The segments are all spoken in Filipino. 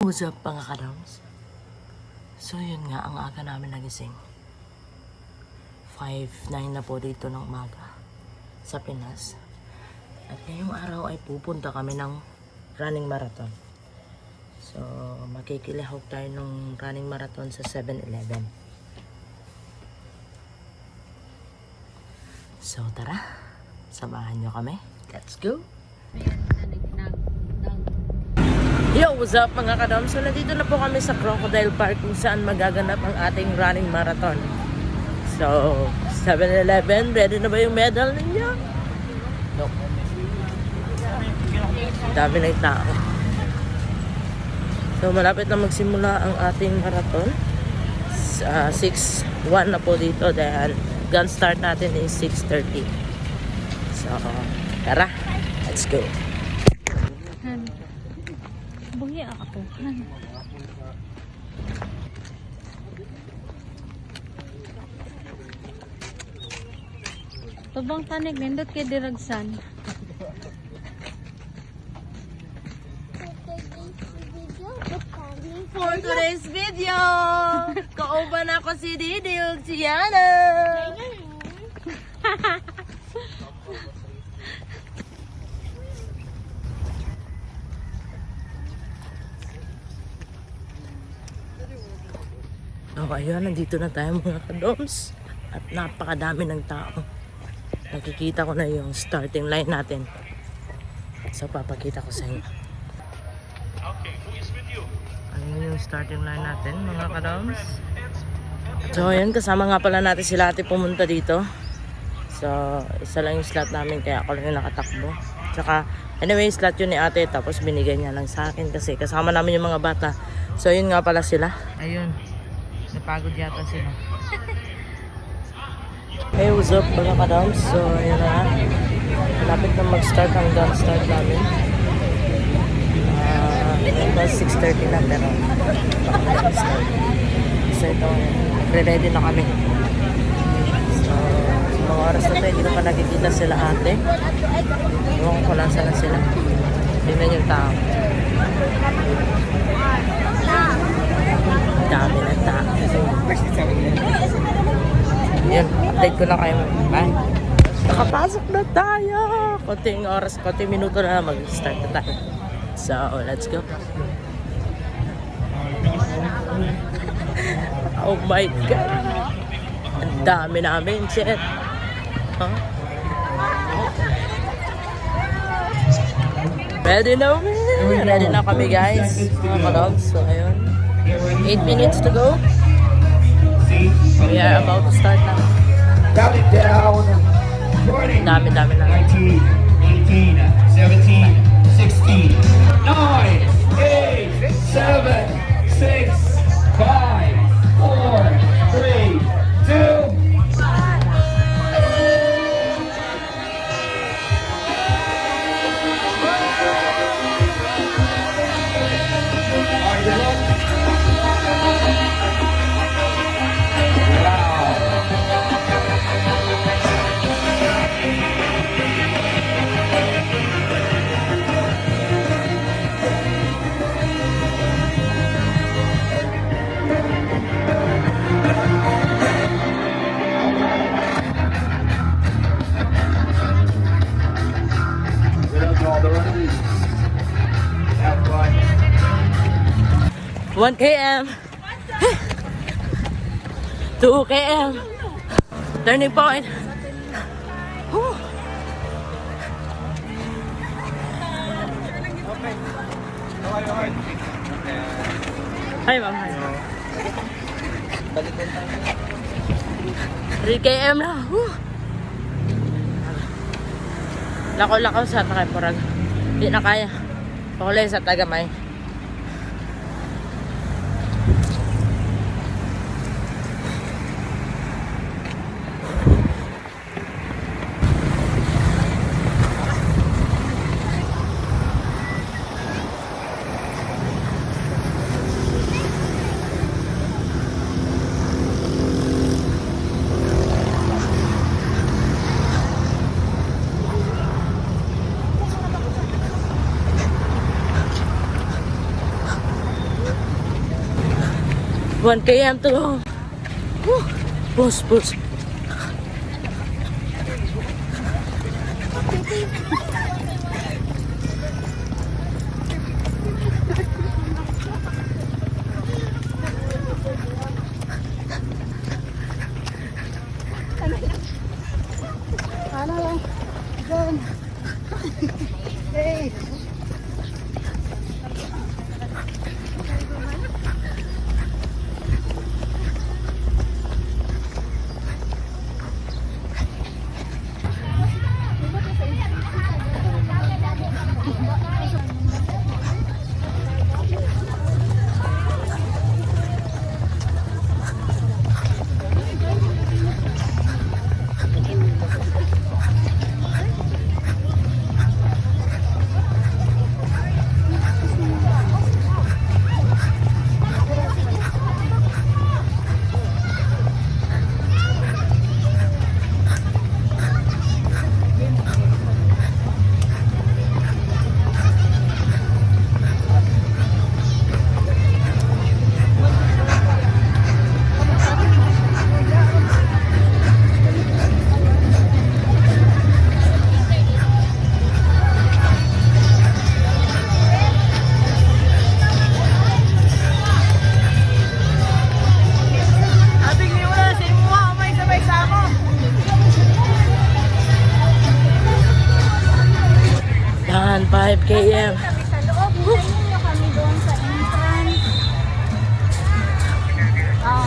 What's up mga kadams? So yun nga, ang aga namin nagising. 5:09 na po dito ng umaga sa Pinas. At ngayong araw ay pupunta kami ng running marathon. So makikilahok tayo ng running marathon sa 7-Eleven. So tara, samahan nyo kami. Let's go! Yo, what's up mga kadam? So nandito na po kami sa Crocodile Park kung saan magaganap ang ating running marathon. So, 7-Eleven, ready na ba yung medal ninyo? No. Dami ng tao. So malapit na magsimula ang ating marathon. 6:01 na po dito dahil gun start natin is 6:30. So, tara, let's go. Buhi ako. Tubang tanig nindot kay diragsan. For today's video, kauban ako si Didi ug si Yana. Oh, ayun, nandito na tayo mga kadoms. At napakadami ng tao. Nakikita ko na yung starting line natin. So, papakita ko sa inyo. Ayun yung starting line natin, mga kadoms. So, ayun, kasama nga pala natin sila ate pumunta dito. So, isa lang yung slot namin, kaya ako lang yung nakatakbo. Tsaka, anyway, slot yun ni ate, tapos binigay niya lang sa akin kasi kasama namin yung mga bata. So, yun nga pala sila. Ayun. Napagod yata sila. Hey, what's up mga kadams? So, ayun na. Malapit na mag-start ang gun start namin. Ito 6:30 na pero start. So, ito, re-ready na kami. So, sa mga oras na ito, hindi ko pa nakikita sila ate. Ewan ko lang saan sila. Tingnan yung tao. Dami ng tao. Yun, update ko lang kayo. Bye. Nakapasok na tayo. Konting oras, konting minuto na mag-start na tayo. So, let's go. Oh my God. Ang dami namin, shit. Huh? Ready na kami. Ready na kami guys. Mga kadogs. So, ayun. 8 minutes to go. We are about to start now. Count it down. Morning. Dami na. 19, 18, 17, 16, 9, 8, 7, 6, 5, 4, 3, 2, all the runners. Have fun. 1 km. 2 km. Turning point. Whew. Hi, ma'am. Hi. 3 km na. Lakaw-lakaw sa Takaypurag. Hindi na kaya. Pakulay sa Tagamay. 1 km to go. Woo! Push, push. Yan, 5 km. Sa loob, hintayin nyo kami doon sa entrance.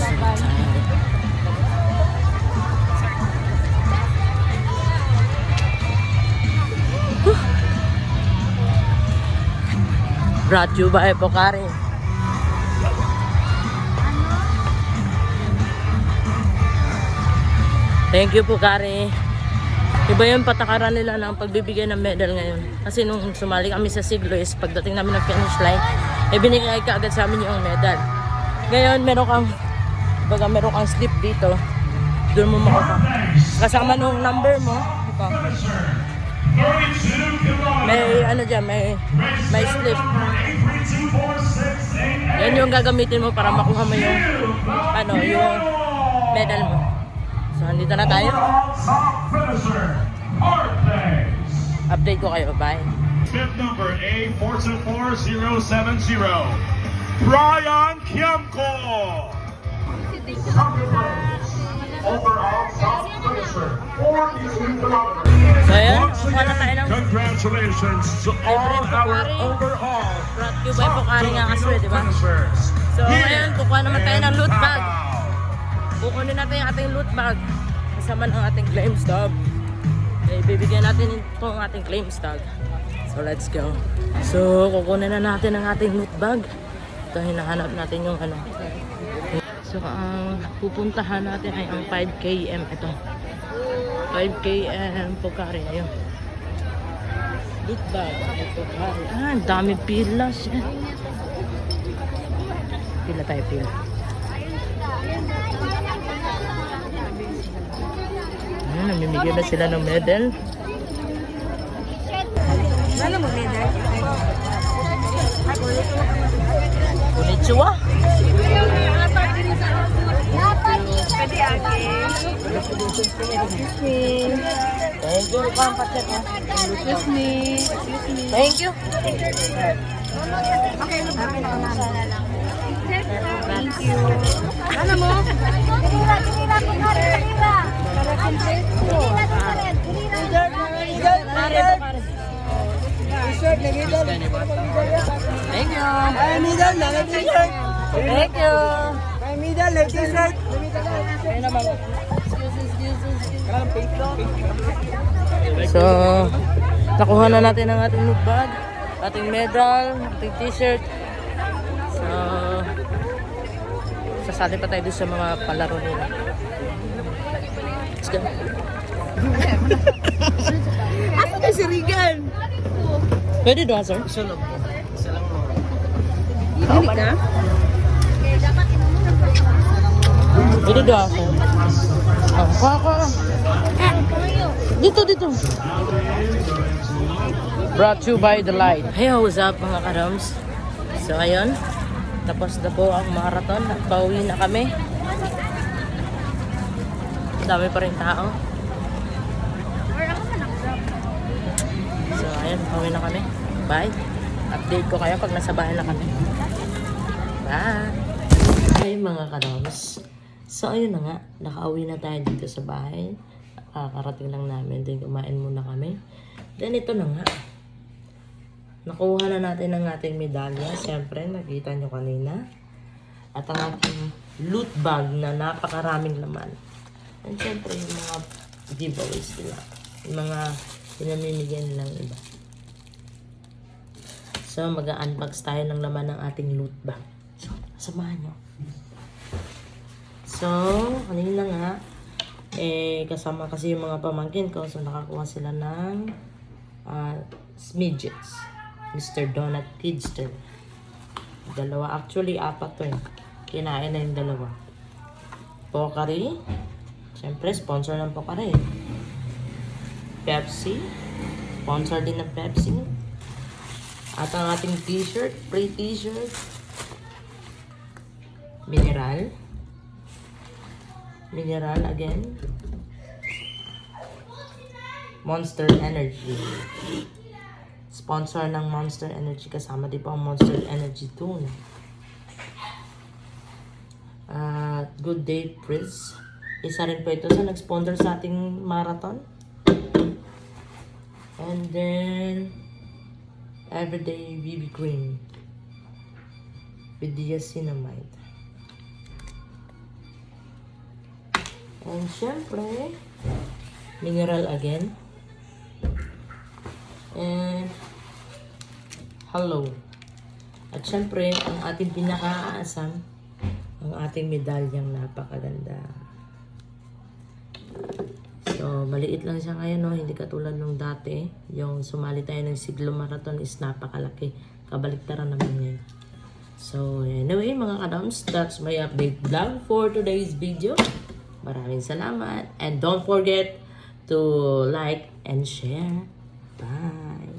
Bye-bye. Brought you by Pocari. Thank you, Pocari. Iba yung patakaran nila ng pagbibigay ng medal ngayon. Kasi nung sumali kami sa Siglois, pagdating namin ng finish line, binigay ka agad sa amin yung medal. Ngayon, meron kang slip dito. Doon mo makuha. Kasama nung number mo. Ito. May ano dyan, may slip. Yan yung gagamitin mo para makuha mo yung yung medal mo. So, andito na tayo. Update ko kayo. Bye. Fifth number A424070, Brian Kiamko. Overall top finisher, 42 kilometers. So, ayan. Once Kuha na tayo again, ng congratulations to all our overall brought you by Pocari nga kasi, di ba? finishers. So, ngayon, kukuha naman tayo ng loot bag. Davao. Kukunin natin yung ating loot bag. Kasama ng ating claim stub. Ibibigyan natin itong ating claim stub. So, let's go. So, kukunin na natin ang ating loot bag. Ito, hinahanap natin yung ano. So, ang pupuntahan natin ay ang 5 km. Ito. 5 km Pocari. Ayun. Loot bag. Pocari. Ang dami pila siya. Pila tayo, pila. Namimigay na sila ng medal. Ano mo, medal? Konnichiwa. Pwede ate. Thank you. Pampachet mo. Excuse me. Thank you. Okay, lapit ako na. Thank you. Ano mo? Tinira ko ka rin. Thank you. Thank you. So, nakuha na natin ang ating loot bag, ating medal, ating t-shirt. So, sasali pa tayo doon sa mga palaro nila. Let's go. Ako na si Regan. Pwede doon, sir? Isa lang. Hindi ka? Pwede doon, sir. Oh, kuha. Dito. Brought to you by the light. Hey, what's up mga karams? So, ayun. Tapos na po ang marathon at pauwi na kami. Dami pa rin tao. Or ako man nag-drop. So, ayun, pauwi na kami. Bye. Update ko kayo pag nasa bahay na kami. Bye. Hi mga kadoms. So, ayun na nga. Nakauwi na tayo dito sa bahay. Kakarating lang namin. Then, kumain muna kami. Then, ito na nga. Nakuha na natin ang ating medalya. Siyempre, nakita nyo kanina. At ang ating loot bag na napakaraming laman. And siyempre, yung mga giveaways nila. Yung mga pinamimigyan nilang iba. So, mag-unbox tayo ng laman ng ating loot bag. So, samahan nyo. So, kanina nga, kasama kasi yung mga pamangkin ko. So, nakakuha sila ng smidgets. Mr. Donut Kidster. Dalawa. Actually, apat to eh. Kinain na yung dalawa. Pocari. Siyempre, sponsor ng Pocari. Pepsi. Sponsor din ng Pepsi. At ang ating t-shirt. Free t-shirt. Mineral. Mineral again. Monster Energy. Sponsor ng Monster Energy. Kasama din po ang Monster Energy Tuna. Good Day Frizz. Isa rin po ito sa nag-sponsor sa ating marathon. And then, Everyday BB Cream. With diacinamide. And syempre, mineral again. And hello. At syempre, ang ating pinakaasam, ang ating medalyang napakaganda. So, maliit lang siya ngayon, no? Hindi katulad nung dati. Yung sumali tayo ng Siglo Marathon is napakalaki. Kabaliktaran naman ngayon. So, anyway, mga kadams, that's my update vlog for today's video. Maraming salamat. And don't forget to like and share. Bye.